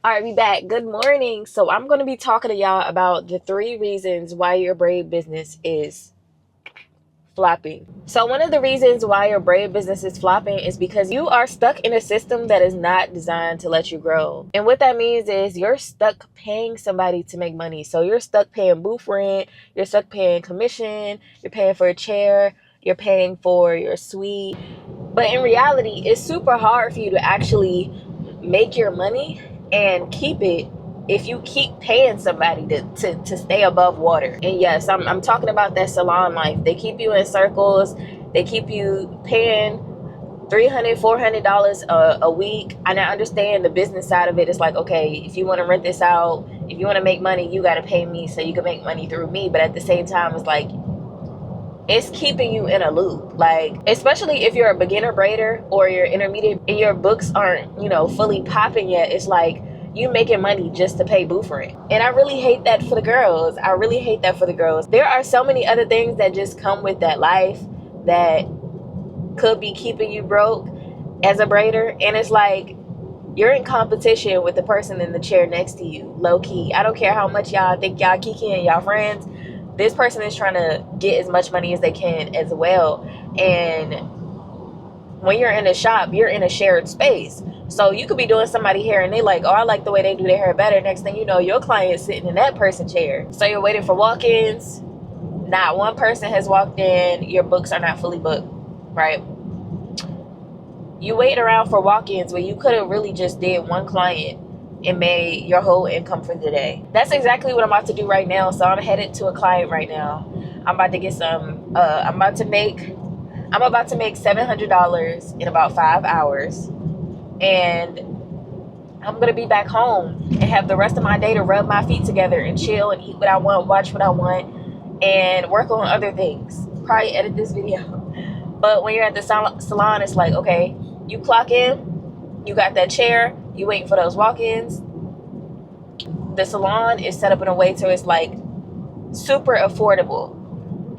All right, we back. Good morning. So I'm going to be talking to y'all about the 3 reasons why your braid business is flopping. So one of the reasons why your braid business is flopping is because you are stuck in a system that is not designed to let you grow. And what that means is you're stuck paying somebody to make money. So you're stuck paying booth rent, you're stuck paying commission, you're paying for a chair, you're paying for your suite. But in reality, it's super hard for you to actually make your money and keep it if you keep paying somebody to stay above water. And yes, I'm talking about that salon life. They keep you in circles. They keep you paying $300 $400 a week. And I understand the business side of it. It's like, okay, if you want to rent this out, if you want to make money, you got to pay me so you can make money through me. But at the same time, it's like, it's keeping you in a loop. Like, especially if you're a beginner braider or you're intermediate and your books aren't, fully popping yet, it's like you making money just to pay booth rent. And I really hate that for the girls. I really hate that for the girls. There are so many other things that just come with that life that could be keeping you broke as a braider. And it's like you're in competition with the person in the chair next to you, low key. I don't care how much y'all think y'all kiki and y'all friends. This person is trying to get as much money as they can as well. And when you're in a shop, you're in a shared space. So you could be doing somebody hair and they like, oh, I like the way they do their hair better. Next thing you know, your client's sitting in that person's chair. So you're waiting for walk-ins. Not one person has walked in. Your books are not fully booked, right? You wait around for walk-ins when you could have really just did one client and made your whole income for the day. That's exactly what I'm about to do right now. So I'm headed to a client right now. I'm about to get some. I'm about to make $700 in about 5 hours, and I'm gonna be back home and have the rest of my day to rub my feet together and chill and eat what I want, watch what I want, and work on other things. Probably edit this video. But when you're at the salon, it's like, okay, you clock in, you got that chair, you waiting for those walk-ins. The salon is set up in a way so it's like super affordable.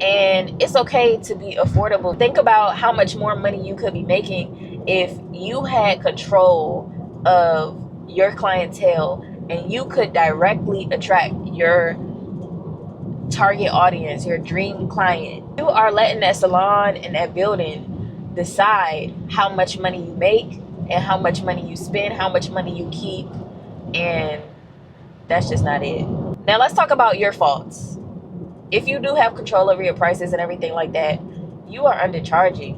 And it's okay to be affordable. Think about how much more money you could be making if you had control of your clientele and you could directly attract your target audience, your dream client. You are letting that salon and that building decide how much money you make and how much money you spend, how much money you keep, and that's just not it. Now let's talk about your faults. If you do have control over your prices and everything like that, you are undercharging.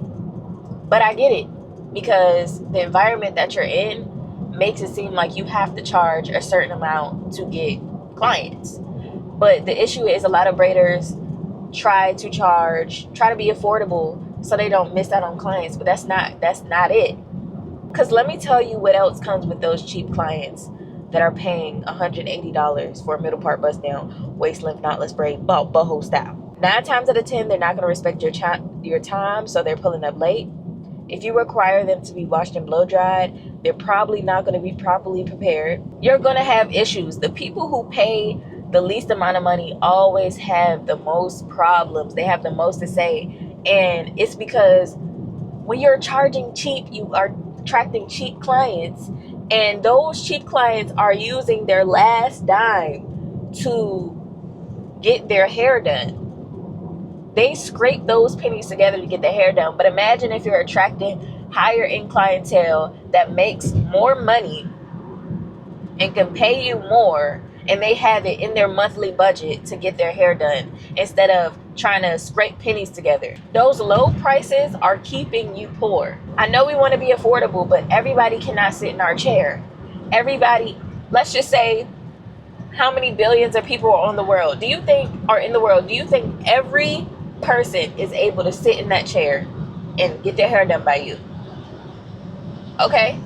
But I get it, because the environment that you're in makes it seem like you have to charge a certain amount to get clients. But the issue is a lot of braiders try to be affordable so they don't miss out on clients. But that's not it. Because let me tell you what else comes with those cheap clients that are paying $180 for a middle part bust down, waist length knotless braid, boho style. 9 times out of 10, they're not going to respect your time, so they're pulling up late. If you require them to be washed and blow dried, they're probably not going to be properly prepared. You're going to have issues. The people who pay the least amount of money always have the most problems. They have the most to say. And it's because when you're charging cheap, you are attracting cheap clients. And those cheap clients are using their last dime to get their hair done. They scrape those pennies together to get their hair done. But imagine if you're attracting higher end clientele that makes more money and can pay you more, and they have it in their monthly budget to get their hair done instead of trying to scrape pennies together. Those low prices are keeping you poor. I know we want to be affordable, but everybody cannot sit in our chair. Everybody, let's just say, how many billions of people are in the world? Do you think every person is able to sit in that chair and get their hair done by you? Okay?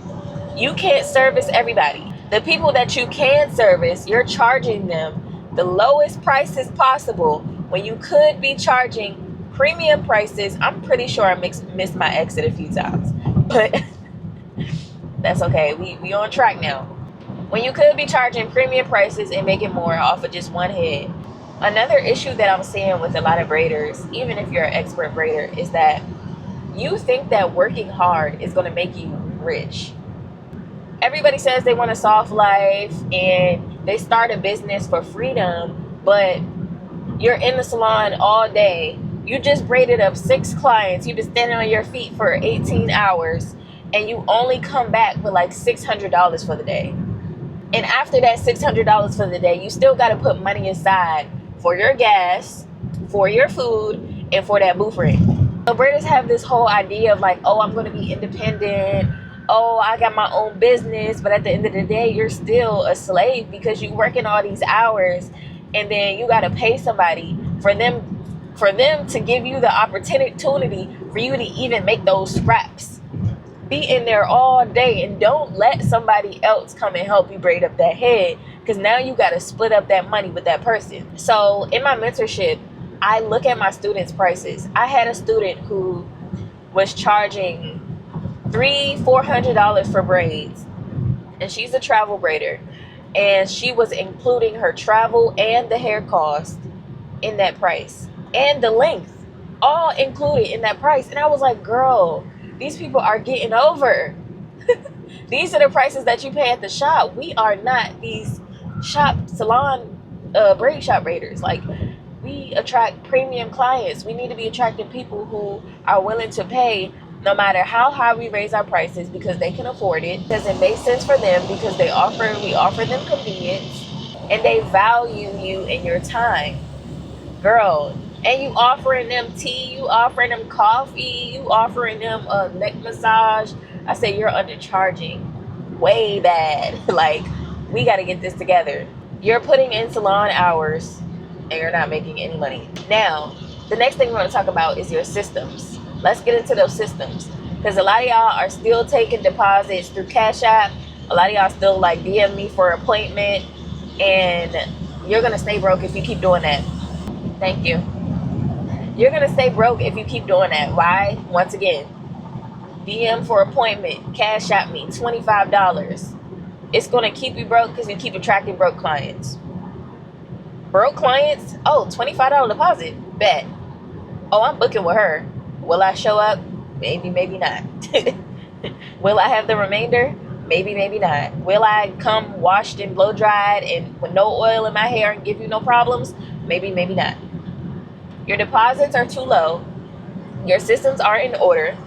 You can't service everybody. The people that you can service, you're charging them the lowest prices possible when you could be charging premium prices. I'm pretty sure I missed my exit a few times, but that's okay. We on track now. When you could be charging premium prices and making more off of just one head. Another issue that I'm seeing with a lot of braiders, even if you're an expert braider, is that you think that working hard is going to make you rich. everybody says they want a soft life and they start a business for freedom, but you're in the salon all day. You just braided up 6 clients. You've been standing on your feet for 18 hours and you only come back with like $600 for the day. And after that $600 for the day, you still got to put money aside for your gas, for your food, and for that booth rent. So braiders have this whole idea of like, oh, I'm going to be independent. Oh, I got my own business. But at the end of the day, you're still a slave because you're working all these hours and then you got to pay somebody for them to give you the opportunity for you to even make those scraps. Be in there all day and don't let somebody else come and help you braid up that head, because now you got to split up that money with that person. So in my mentorship, I look at my students' prices. I had a student who was charging $300-$400 for braids, and she's a travel braider, and she was including her travel and the hair cost in that price and the length all included in that price. And I was like, girl, these people are getting over. These are the prices that you pay at the shop. We are not these braid shop braiders. Like, we attract premium clients. We need to be attracting people who are willing to pay no matter how high we raise our prices, because they can afford it, because it makes sense for them, because we offer them convenience, and they value you and your time, girl. And you offering them tea, you offering them coffee, you offering them a neck massage. I say you're undercharging. Way bad. Like, we got to get this together. You're putting in salon hours and you're not making any money. Now, the next thing we're going to talk about is your systems. Let's get into those systems, because a lot of y'all are still taking deposits through Cash App. A lot of y'all still like DM me for an appointment, and you're going to stay broke if you keep doing that. Thank you. You're going to stay broke if you keep doing that. Why? Once again, DM for appointment, Cash App me, $25. It's going to keep you broke because you keep attracting broke clients. Broke clients? Oh, $25 deposit. Bet. Oh, I'm booking with her. Will I show up? Maybe, maybe not. Will I have the remainder? Maybe, maybe not. Will I come washed and blow dried and with no oil in my hair and give you no problems? Maybe, maybe not. Your deposits are too low. Your systems aren't in order.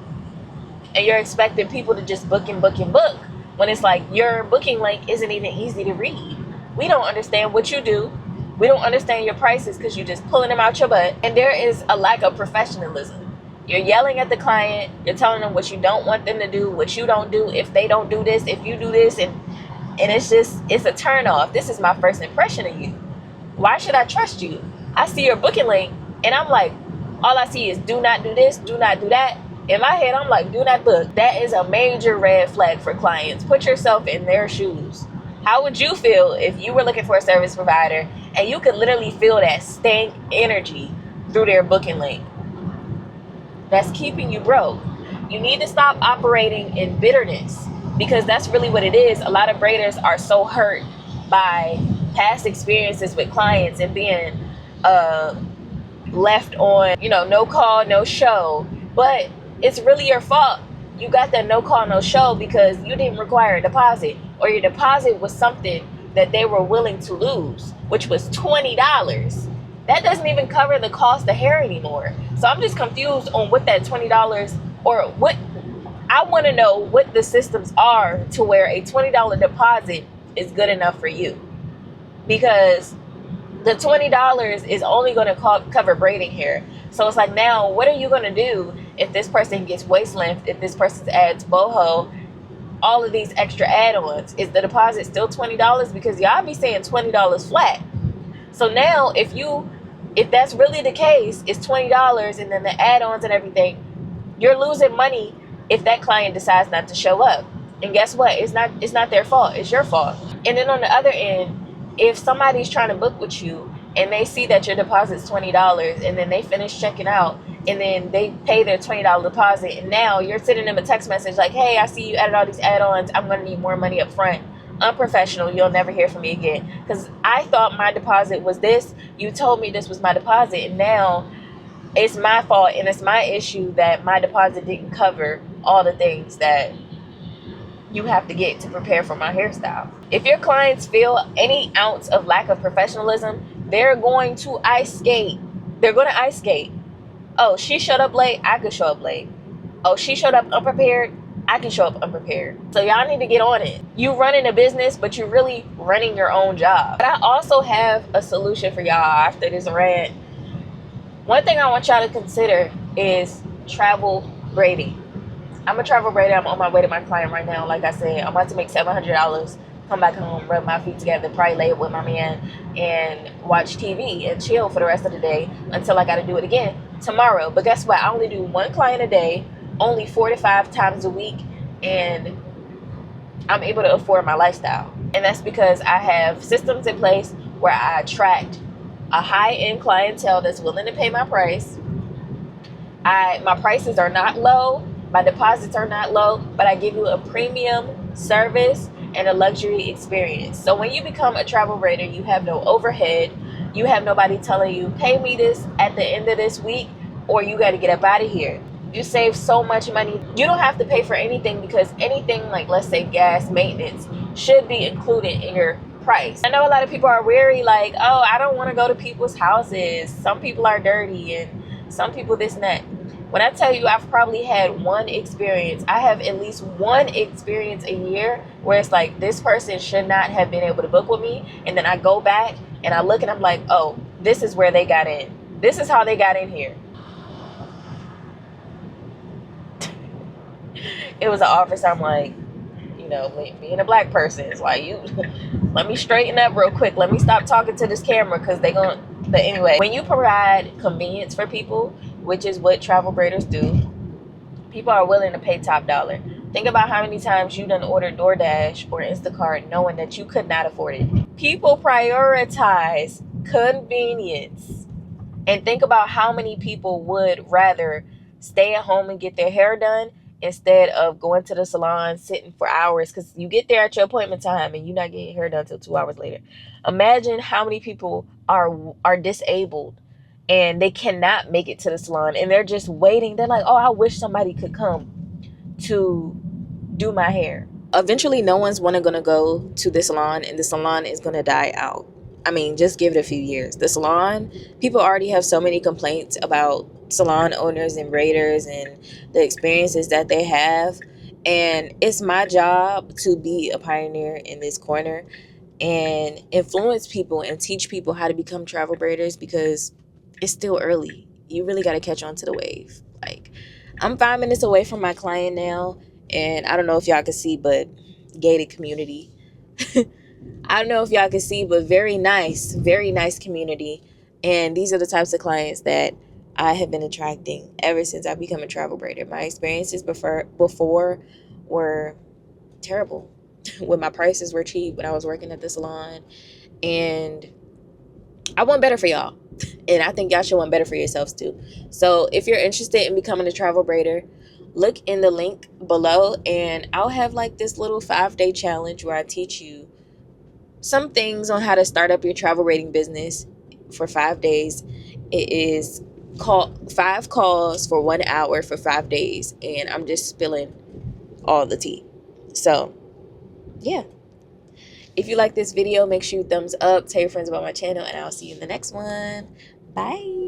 And you're expecting people to just book and book and book, when it's like your booking link isn't even easy to read. We don't understand what you do. We don't understand your prices because you're just pulling them out your butt. And there is a lack of professionalism. You're yelling at the client. You're telling them what you don't want them to do, what you don't do, if they don't do this, if you do this. And it's a turn off. This is my first impression of you. Why should I trust you? I see your booking link and I'm like, all I see is do not do this, do not do that. In my head, I'm like, do not book. That is a major red flag for clients. Put yourself in their shoes. How would you feel if you were looking for a service provider and you could literally feel that stank energy through their booking link? That's keeping you broke. You need to stop operating in bitterness, because that's really what it is. A lot of braiders are so hurt by past experiences with clients and being left on, no call, no show. But it's really your fault. You got that no call, no show because you didn't require a deposit, or your deposit was something that they were willing to lose, which was $20. That doesn't even cover the cost of hair anymore. So I'm just confused on what that $20, or what, I want to know what the systems are to where a $20 deposit is good enough for you. Because the $20 is only going to cover braiding hair. So it's like, now what are you going to do if this person gets waist length, if this person adds boho, all of these extra add-ons? Is the deposit still $20? Because y'all be saying $20 flat. So now if that's really the case, it's $20 and then the add-ons and everything, you're losing money if that client decides not to show up. And guess what? It's not their fault. It's your fault. And then on the other end, if somebody's trying to book with you and they see that your deposit's $20 and then they finish checking out and then they pay their $20 deposit, and now you're sending them a text message like, hey, I see you added all these add-ons. I'm going to need more money up front. Unprofessional. You'll never hear from me again. Because I thought my deposit was this. You told me this was my deposit, and now it's my fault and it's my issue that my deposit didn't cover all the things that you have to get to prepare for my hairstyle. If your clients feel any ounce of lack of professionalism, they're going to ice skate. They're going to ice skate. Oh, she showed up late, I could show up late. Oh, she showed up unprepared, I can show up unprepared. So y'all need to get on it. You running a business, but you're really running your own job. But I also have a solution for y'all after this rant. One thing I want y'all to consider is travel braiding. I'm a travel braider. I'm on my way to my client right now. Like I said, I'm about to make $700, come back home, rub my feet together, probably lay it with my man, and watch TV and chill for the rest of the day until I got to do it again tomorrow. But guess what? I only do one client a day, only 4 to 5 times a week, and I'm able to afford my lifestyle. And that's because I have systems in place where I attract a high-end clientele that's willing to pay my price. My prices are not low. My deposits are not low, but I give you a premium service and a luxury experience. So when you become a travel braider, you have no overhead. You have nobody telling you, pay me this at the end of this week, or you got to get up out of here. You save so much money. You don't have to pay for anything, because anything like, let's say, gas, maintenance should be included in your price. I know a lot of people are weary, like, oh, I don't want to go to people's houses. Some people are dirty, and some people this and that. When I tell you I've probably had one experience, I have at least one experience a year where it's like, this person should not have been able to book with me. And then I go back and I look and I'm like, oh, this is where they got in. This is how they got in here. It was an office. I'm like, you know, being a black person, it's like, you let me straighten up real quick. Let me stop talking to this camera, because they gonna. But anyway, when you provide convenience for people, which is what travel braiders do, people are willing to pay top dollar. Think about how many times you done ordered DoorDash or Instacart knowing that you could not afford it. People prioritize convenience. And think about how many people would rather stay at home and get their hair done instead of going to the salon, sitting for hours, because you get there at your appointment time and you're not getting your hair done until 2 hours later. Imagine how many people are disabled and they cannot make it to the salon and they're just waiting. They're like, oh, I wish somebody could come to do my hair. Eventually, no one's going to go to the salon, and the salon is going to die out. I mean, just give it a few years. The salon, people already have so many complaints about salon owners and braiders and the experiences that they have. And it's my job to be a pioneer in this corner and influence people and teach people how to become travel braiders, because it's still early. You really got to catch on to the wave. Like, I'm 5 minutes away from my client now, and I don't know if y'all can see, but gated community. I don't know if y'all can see, but very nice community. And these are the types of clients that I have been attracting ever since I've become a travel braider. My experiences before were terrible when my prices were cheap, when I was working at the salon. And I want better for y'all. And I think y'all should want better for yourselves too. So if you're interested in becoming a travel braider, look in the link below, and I'll have like this little 5-day challenge where I teach you some things on how to start up your travel braiding business for 5 days. It is called 5 calls for 1 hour for 5 days, and I'm just spilling all the tea. So yeah, if you like this video, make sure you thumbs up, tell your friends about my channel, and I'll see you in the next one. Bye.